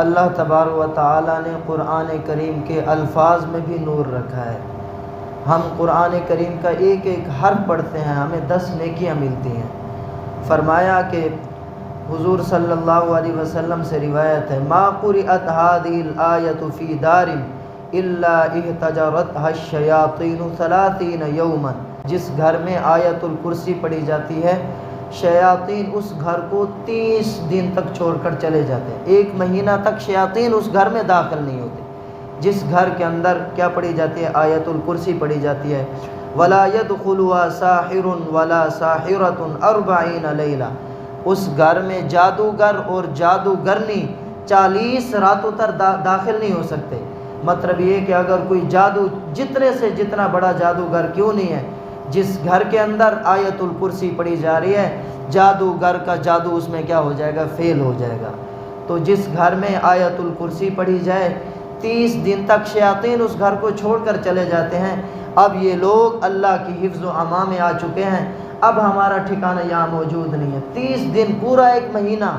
اللہ تبارک و تعالیٰ نے قرآن کریم کے الفاظ میں بھی نور رکھا ہے۔ ہم قرآن کریم کا ایک ایک حرف پڑھتے ہیں، ہمیں 10 نیکیاں ملتی ہیں۔ فرمایا کہ حضور صلی اللہ علیہ وسلم سے روایت ہے، ما قرئت هذه الآیۃ فی دار الا احتجرتها الشیاطین 30 یوما، جس گھر میں آیت الکرسی پڑھی جاتی ہے شیاطین اس گھر کو 30 دن تک چھوڑ کر چلے جاتے ہیں۔ 1 مہینہ تک شیاطین اس گھر میں داخل نہیں ہوتے جس گھر کے اندر کیا پڑھی جاتی ہے؟ آیت الکرسی پڑھی جاتی ہے۔ ولا يدخلها ساحر ولا ساحرة 40 لیلہ، اس گھر میں جادوگر اور جادوگرنی 40 راتوں تک داخل نہیں ہو سکتے۔ مطلب یہ کہ اگر کوئی جادو جتنے سے جتنا بڑا جادوگر کیوں نہیں ہے، جس گھر کے اندر آیت الکرسی پڑھی جا رہی ہے، جادوگر کا جادو اس میں کیا ہو جائے گا؟ فیل ہو جائے گا۔ تو جس گھر میں آیت الکرسی پڑھی جائے 30 دن تک شیاطین اس گھر کو چھوڑ کر چلے جاتے ہیں۔ اب یہ لوگ اللہ کی حفظ و امان میں آ چکے ہیں، اب ہمارا ٹھکانہ یہاں موجود نہیں ہے۔ 30 دن پورا 1 مہینہ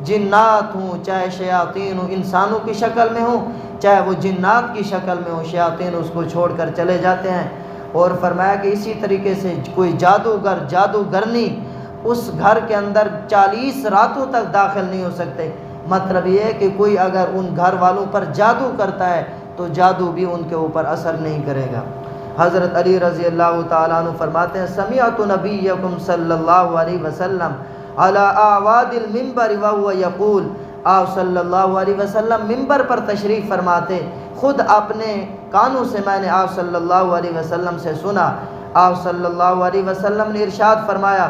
جنات ہوں چاہے شیاطین ہوں، انسانوں کی شکل میں ہوں چاہے وہ جنات کی شکل میں ہوں، شیاطین اس کو چھوڑ کر چلے جاتے ہیں۔ اور فرمایا کہ اسی طریقے سے کوئی جادوگر جادوگرنی اس گھر کے اندر 40 راتوں تک داخل نہیں ہو سکتے۔ مطلب یہ ہے کہ کوئی اگر ان گھر والوں پر جادو کرتا ہے تو جادو بھی ان کے اوپر اثر نہیں کرے گا۔ حضرت علی رضی اللہ تعالیٰ عنہ فرماتے ہیں، سمعت نبیکم صلی اللہ علیہ وسلم علی اعواد المنبر وهو یقول، آپ صلی اللہ علیہ وسلم منبر پر تشریف فرماتے، خود اپنے کانوں سے میں نے آپ صلی اللہ علیہ وسلم سے سنا۔ آپ صلی اللہ علیہ وسلم نے ارشاد فرمایا،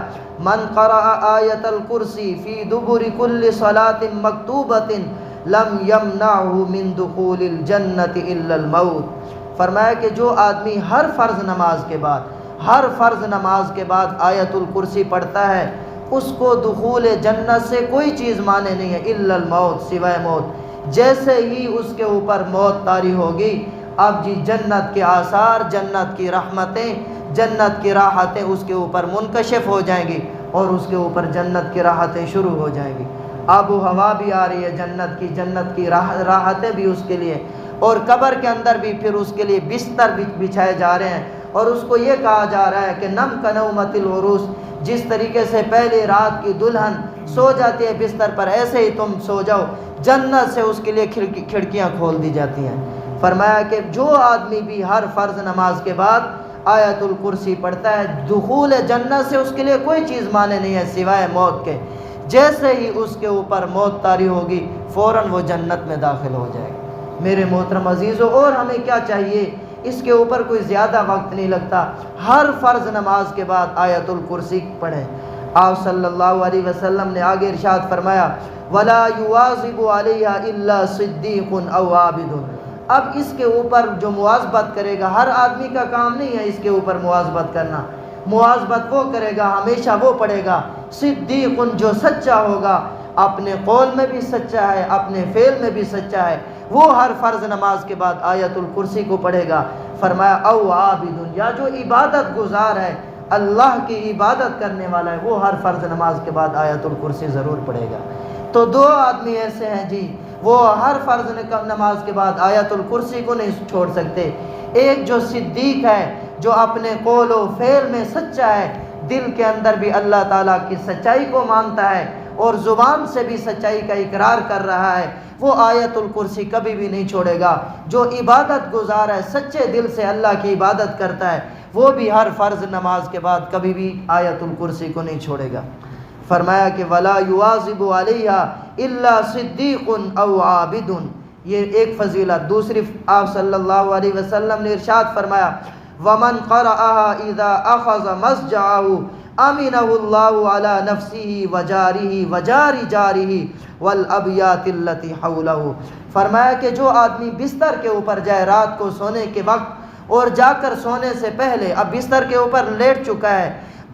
من قرأ آیت الکرسی فی دبر کل صلاۃ مکتوبۃ لم یمنعہ من دخول الجنۃ الا الموت۔ فرمایا کہ جو آدمی ہر فرض نماز کے بعد آیت الکرسی پڑھتا ہے، اس کو دخول جنت سے کوئی چیز مانے نہیں ہے الا الموت، سوائے موت۔ جیسے ہی اس کے اوپر موت طاری ہوگی، اب جی جنت کے آثار، جنت کی رحمتیں، جنت کی راحتیں اس کے اوپر منکشف ہو جائیں گی اور اس کے اوپر جنت کی راحتیں شروع ہو جائیں گی۔ آب و ہوا بھی آ رہی ہے جنت کی راحتیں بھی اس کے لیے، اور قبر کے اندر بھی پھر اس کے لیے بستر بچھائے جا رہے ہیں، اور اس کو یہ کہا جا رہا ہے کہ نم کنومت العروس، جس طریقے سے پہلی رات کی دلہن سو جاتی ہے بستر پر، ایسے ہی تم سو جاؤ، جنت سے اس کے لیے کھڑکیاں کھول دی جاتی ہیں۔ فرمایا کہ جو آدمی بھی ہر فرض نماز کے بعد آیت الکرسی پڑھتا ہے، دخول جنت سے اس کے لیے کوئی چیز مانے نہیں ہے سوائے موت کے۔ جیسے ہی اس کے اوپر موت طاری ہوگی، فوراً وہ جنت میں داخل ہو جائے گا۔ میرے محترم عزیزو، اور ہمیں کیا چاہیے؟ اس کے اوپر کوئی زیادہ وقت نہیں لگتا، ہر فرض نماز کے بعد آیت الکرسی پڑھیں۔ آپ صلی اللہ علیہ وسلم نے آگے ارشاد فرمایا، وَلَا يُوَاظِبُ عَلَيْهَا إِلَّا صِدِّيقٌ أَوْ عَابِدٌ۔ اب اس کے اوپر جو مواظبت کرے گا، ہر آدمی کا کام نہیں ہے اس کے اوپر مواظبت کرنا، مواظبت وہ کرے گا، ہمیشہ وہ پڑھے گا صدیق، جو سچا ہوگا، اپنے قول میں بھی سچا ہے، اپنے فعل میں بھی سچا ہے، وہ ہر فرض نماز کے بعد آیت الکرسی کو پڑھے گا۔ فرمایا او عابد، یا جو عبادت گزار ہے، اللہ کی عبادت کرنے والا ہے، وہ ہر فرض نماز کے بعد آیت الکرسی ضرور پڑھے گا۔ تو 2 آدمی ایسے ہیں جی، وہ ہر فرض نماز کے بعد آیت الکرسی کو نہیں چھوڑ سکتے۔ ایک جو صدیق ہے، جو اپنے قول و فعل میں سچا ہے، دل کے اندر بھی اللہ تعالیٰ کی سچائی کو مانتا ہے اور زبان سے بھی سچائی کا اقرار کر رہا ہے، وہ آیت الکرسی کبھی بھی نہیں چھوڑے گا۔ جو عبادت گزار ہے، سچے دل سے اللہ کی عبادت کرتا ہے، وہ بھی ہر فرض نماز کے بعد کبھی بھی آیت الکرسی کو نہیں چھوڑے گا۔ فرمایا کہ وَلَا يُوَاظِبُ عَلَيْهَا إِلَّا صِدِّيقٌ أَوْ عَابِدٌ۔ یہ ایک فضیلت۔ دوسری، آپ صلی اللہ علیہ وسلم نے ارشاد فرمایا، وَمَنْ قَرَأَهَا إِذَا أَخَذَ مَسْجَعَهُ أَمِنَهُ اللَّهُ عَلَى نَفْسِهِ وَجَارِهِ وَجَارِ جَارِهِ وَالْأَبْيَاتِ الَّتِي حَوْلَهُ۔ فرمایا کہ جو آدمی بستر کے اوپر جائے رات کو سونے کے وقت، اور جا کر سونے سے پہلے اب بستر کے اوپر لیٹ چکا ہے،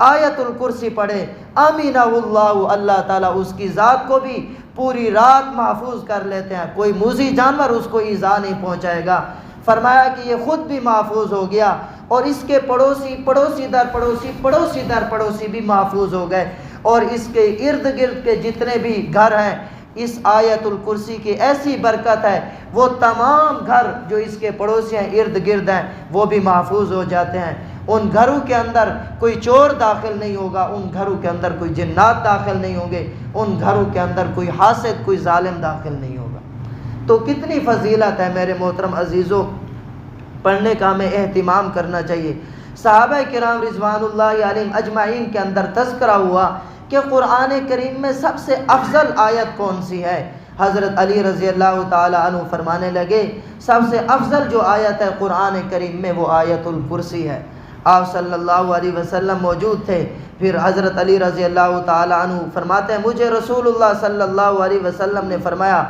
آیت الکرسی پڑھے، آمینہ اللہ، اللہ تعالیٰ اس کی ذات کو بھی پوری رات محفوظ کر لیتے ہیں، کوئی موذی جانور اس کو ایذا نہیں پہنچائے گا۔ فرمایا کہ یہ خود بھی محفوظ ہو گیا اور اس کے پڑوسی در پڑوسی بھی محفوظ ہو گئے، اور اس کے ارد گرد کے جتنے بھی گھر ہیں، اس آیت الکرسی کی ایسی برکت ہے، وہ تمام گھر جو اس کے پڑوسی ہیں، ارد گرد ہیں، وہ بھی محفوظ ہو جاتے ہیں۔ ان گھروں کے اندر کوئی چور داخل نہیں ہوگا، ان گھروں کے اندر کوئی جنات داخل نہیں ہوں گے، ان گھروں کے اندر کوئی حاسد، کوئی ظالم داخل نہیں ہوگا۔ تو کتنی فضیلت ہے میرے محترم عزیزوں، پڑھنے کا ہمیں اہتمام کرنا چاہیے۔ صحابہ کرام رضوان اللہ علیہم اجمعین کے اندر تذکرہ ہوا کہ قرآن کریم میں سب سے افضل آیت کون سی ہے؟ حضرت علی رضی اللہ تعالی عنہ فرمانے لگے سب سے افضل جو آیت ہے قرآن کریم میں وہ آیت الکرسی ہے۔ آپ صلی اللہ علیہ وسلم موجود تھے، پھر حضرت علی رضی اللہ تعالی عنہ فرماتے ہیں مجھے رسول اللہ صلی اللہ علیہ وسلم نے فرمایا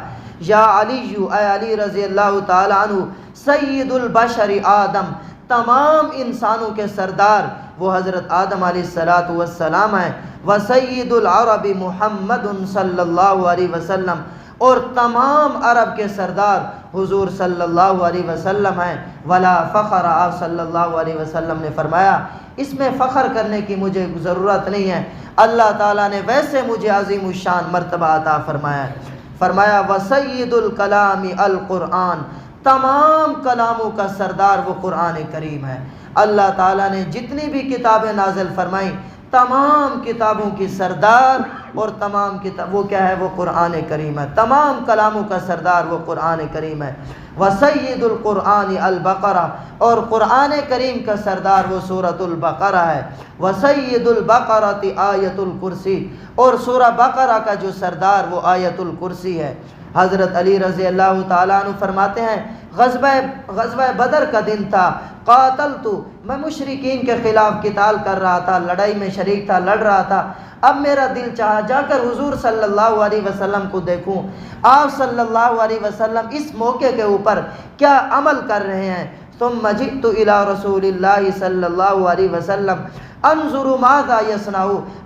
یا علی، اے علی رضی اللہ تعالی عنہ، سید البشر آدم، تمام انسانوں کے سردار وہ حضرت آدم علیہ السلام ہیں، وسید العرب محمد صلی اللہ علیہ وسلم، اور تمام عرب کے سردار حضور صلی اللہ علیہ وسلم ہیں، ولا فخر، آپ صلی اللہ علیہ وسلم نے فرمایا اس میں فخر کرنے کی مجھے ضرورت نہیں ہے، اللہ تعالیٰ نے ویسے مجھے عظیم الشان مرتبہ عطا فرمایا ہے۔ فرمایا وسید الکلام القرآن، تمام کلاموں کا سردار وہ قرآن کریم ہے۔ اللہ تعالیٰ نے جتنی بھی کتابیں نازل فرمائیں، تمام کتابوں کی سردار اور تمام کتاب وہ کیا ہے؟ وہ قرآن کریم ہے۔ تمام کلاموں کا سردار وہ قرآن کریم ہے۔ وسید القرآن البقرہ، اور قرآن کریم کا سردار وہ سورۃ البقرہ ہے۔ وسید البقرۃ آیت الکرسی، اور سورہ بقرہ کا جو سردار وہ آیت الکرسی ہے۔ حضرت علی رضی اللہ تعالیٰ عنہ فرماتے ہیں غزوہ بدر کا دن تھا، قاتلت، میں مشرکین کے خلاف قتال کر رہا تھا، لڑائی میں شریک تھا، لڑ رہا تھا۔ اب میرا دل چاہا جا کر حضور صلی اللہ علیہ وسلم کو دیکھوں، آپ صلی اللہ علیہ وسلم اس موقع کے اوپر کیا عمل کر رہے ہیں۔ ثم جئت الى رسول اللہ صلی اللہ علیہ وسلم انظر ماذا یصنع،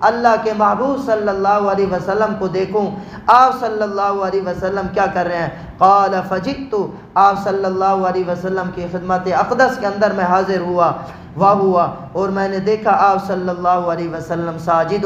اللہ کے محبوب صلی اللہ علیہ وسلم کو دیکھوں آپ صلی اللہ علیہ وسلم کیا کر رہے ہیں۔ قال فجئت، آپ صلی اللہ علیہ وسلم کی خدمت اقدس کے اندر میں حاضر ہوا، اور میں نے دیکھا آپ صلی اللہ علیہ وسلم ساجد،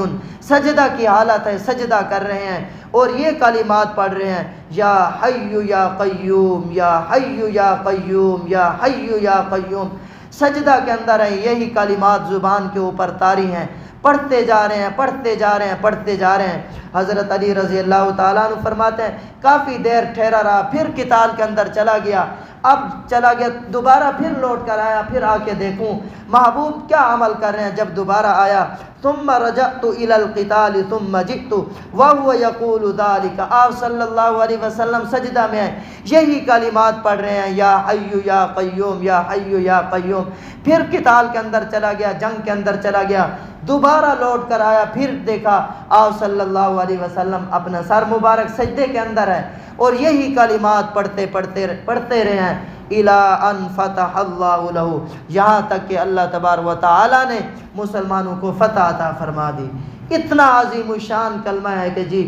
سجدہ کی حالت ہے، سجدہ کر رہے ہیں اور یہ کلمات پڑھ رہے ہیں یا حی یا قیوم، یا حی یا قیوم، یا حی یا قیوم، سجدہ کے اندر ہیں، یہی کلمات زبان کے اوپر طاری ہیں، پڑھتے جا رہے ہیں، پڑھتے جا رہے ہیں، پڑھتے جا رہے ہیں۔ حضرت علی رضی اللہ تعالیٰ عنہ فرماتے ہیں کافی دیر ٹھہرا رہا، پھر قتال کے اندر چلا گیا، اب چلا گیا دوبارہ، پھر لوٹ کر آیا، پھر آ کے دیکھوں محبوب کیا عمل کر رہے ہیں۔ جب دوبارہ آیا ثم رجعت الى القتال ثم جئت وهو يقول ذلك، آپ صلی اللہ علیہ وسلم سجدہ میں ہیں، یہی کلمات پڑھ رہے ہیں یا حی یا قیوم، یا حی یا قیوم۔ پھر قتال کے اندر چلا گیا، جنگ کے اندر چلا گیا، دوبارہ لوٹ کر آیا، پھر دیکھا آپ صلی اللہ علیہ وسلم اپنا سر مبارک سجدے کے اندر ہے اور یہی کلمات پڑھتے رہے ہیں الی ان فتح اللہ لہ، یہاں تک کہ اللہ تبارک و تعالی نے مسلمانوں کو فتح عطا فرما دی۔ اتنا عظیم الشان کلمہ ہے کہ جی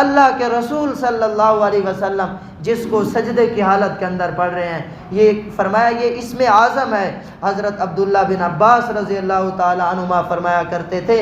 اللہ کے رسول صلی اللہ علیہ وسلم جس کو سجدے کی حالت کے اندر پڑھ رہے ہیں، یہ فرمایا یہ اسم اعظم ہے۔ حضرت عبداللہ بن عباس رضی اللہ تعالی عنہما فرمایا کرتے تھے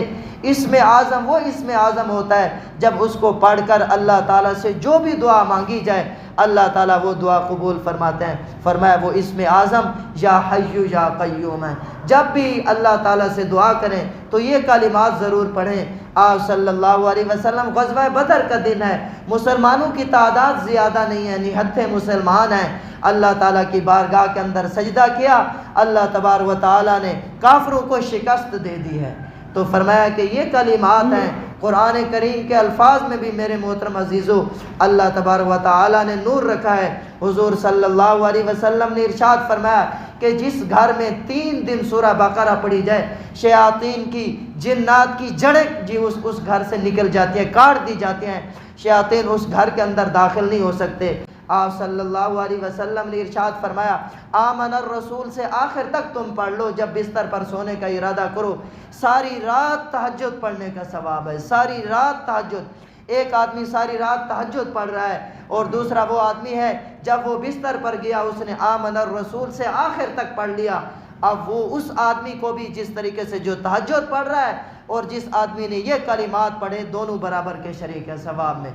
اسم اعظم وہ اسم اعظم ہوتا ہے جب اس کو پڑھ کر اللہ تعالیٰ سے جو بھی دعا مانگی جائے اللہ تعالیٰ وہ دعا قبول فرماتے ہیں۔ فرمایا وہ اسم اعظم یا حی یا قیوم ہے۔ جب بھی اللہ تعالیٰ سے دعا کریں تو یہ کلمات ضرور پڑھیں۔ آپ صلی اللہ علیہ وسلم غزوہ بدر کا دن ہے، مسلمانوں کی تعداد زیادہ نہیں ہے، نہتھے مسلمان ہیں، اللہ تعالیٰ کی بارگاہ کے اندر سجدہ کیا، اللہ تبارک و تعالیٰ نے کافروں کو شکست دے دی ہے۔ تو فرمایا کہ یہ کلمات ہیں قرآن کریم کے الفاظ میں بھی میرے محترم عزیزو اللہ تبارک و تعالیٰ نے نور رکھا ہے۔ حضور صلی اللہ علیہ وسلم نے ارشاد فرمایا کہ جس گھر میں 3 دن سورہ بقرہ پڑھی جائے شیاطین کی، جنات کی جڑیں جی اس گھر سے نکل جاتی ہیں، کاٹ دی جاتی ہیں، شیاطین اس گھر کے اندر داخل نہیں ہو سکتے۔ آپ صلی اللہ علیہ وسلم نے ارشاد فرمایا آمن الرسول سے آخر تک تم پڑھ لو، جب بستر پر سونے کا ارادہ کرو، ساری رات تہجد پڑھنے کا ثواب ہے، ساری رات تہجد۔ ایک آدمی ساری رات تہجد پڑھ رہا ہے اور دوسرا وہ آدمی ہے جب وہ بستر پر گیا اس نے آمن الرسول سے آخر تک پڑھ لیا۔ اب وہ اس آدمی کو بھی جس طریقے سے جو تہجد پڑھ رہا ہے اور جس آدمی نے یہ کلمات پڑھے دونوں برابر کے شریک ہے ثواب میں۔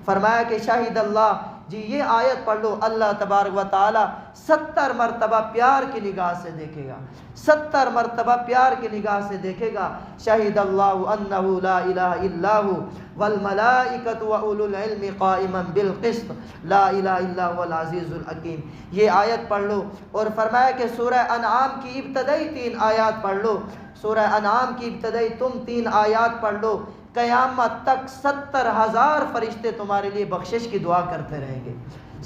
فرمایا کہ شاہد اللہ، جی یہ آیت پڑھ لو، اللہ تبارک و تعالی 70 مرتبہ پیار کی نگاہ سے دیکھے گا، 70 مرتبہ پیار کی نگاہ سے دیکھے گا۔ شہید اللہ انہ لا الہ الا ہو والملائکۃ واولو العلم قائما بالقسط لا الہ الا هو العزیز الحکیم۔ یہ آیت پڑھ لو، اور فرمایا کہ سورہ انعام کی ابتدائی 3 آیات پڑھ لو، سورہ انعام کی ابتدائی تم 3 آیات پڑھ لو، قیامت تک 70,000 فرشتے تمہارے لیے بخشش کی دعا کرتے رہیں گے،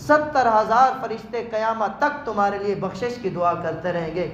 70,000 فرشتے قیامت تک تمہارے لیے بخشش کی دعا کرتے رہیں گے۔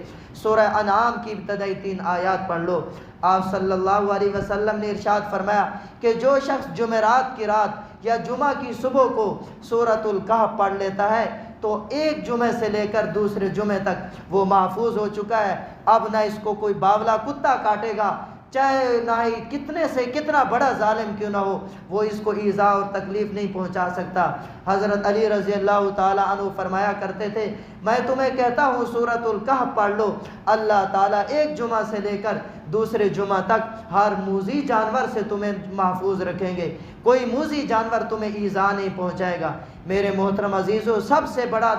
سورہ انعام کی ابتدائی 3 آیات پڑھ لو۔ آپ صلی اللہ علیہ وسلم نے ارشاد فرمایا کہ جو شخص جمعرات کی رات یا جمعہ کی صبح کو سورۃ الکہف پڑھ لیتا ہے تو ایک جمعے سے لے کر دوسرے جمعے تک وہ محفوظ ہو چکا ہے۔ اب نہ اس کو کوئی باولا کتا کاٹے گا، چاہے نہ ہی کتنے سے کتنا بڑا ظالم کیوں نہ ہو، وہ اس کو ایذا اور تکلیف نہیں پہنچا سکتا۔ حضرت علی رضی اللہ تعالیٰ عنہ فرمایا کرتے تھے، میں تمہیں کہتا ہوں سورۃ الکہف پڑھ لو، اللہ تعالیٰ ایک جمعہ سے لے کر دوسرے جمعہ تک ہر موذی جانور سے تمہیں محفوظ رکھیں گے، کوئی موذی جانور تمہیں ایذا نہیں پہنچائے گا۔ میرے محترم عزیزو، سب سے بڑا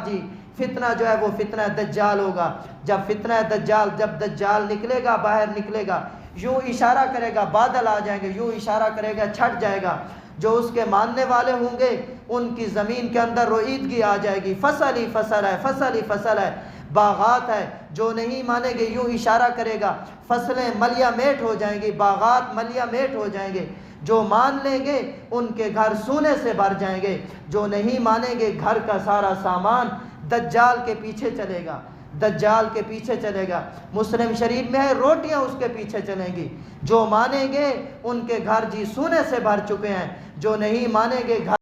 فتنہ جو ہے وہ فتنہ دجال ہوگا۔ جب فتنہ دجال، جب دجال نکلے گا، باہر نکلے گا، یوں اشارہ کرے گا بادل آ جائیں گے، یوں اشارہ کرے گا چھٹ جائے گا، جو اس کے ماننے والے ہوں گے ان کی زمین کے اندر روئیدگی آ جائے گی، فصل ہی فصل ہے، فصل ہی فصل ہے، باغات ہے۔ جو نہیں مانیں گے یوں اشارہ کرے گا، فصلیں ملیا میٹ ہو جائیں گی، باغات ملیا میٹ ہو جائیں گے۔ جو مان لیں گے ان کے گھر سونے سے بھر جائیں گے، جو نہیں مانیں گے گھر کا سارا سامان دجال کے پیچھے چلے گا، دجال کے پیچھے چلے گا۔ مسلم شریف میں ہے روٹیاں اس کے پیچھے چلیں گی۔ جو مانیں گے ان کے گھر سونے سے بھر چکے ہیں، جو نہیں مانیں گے گھر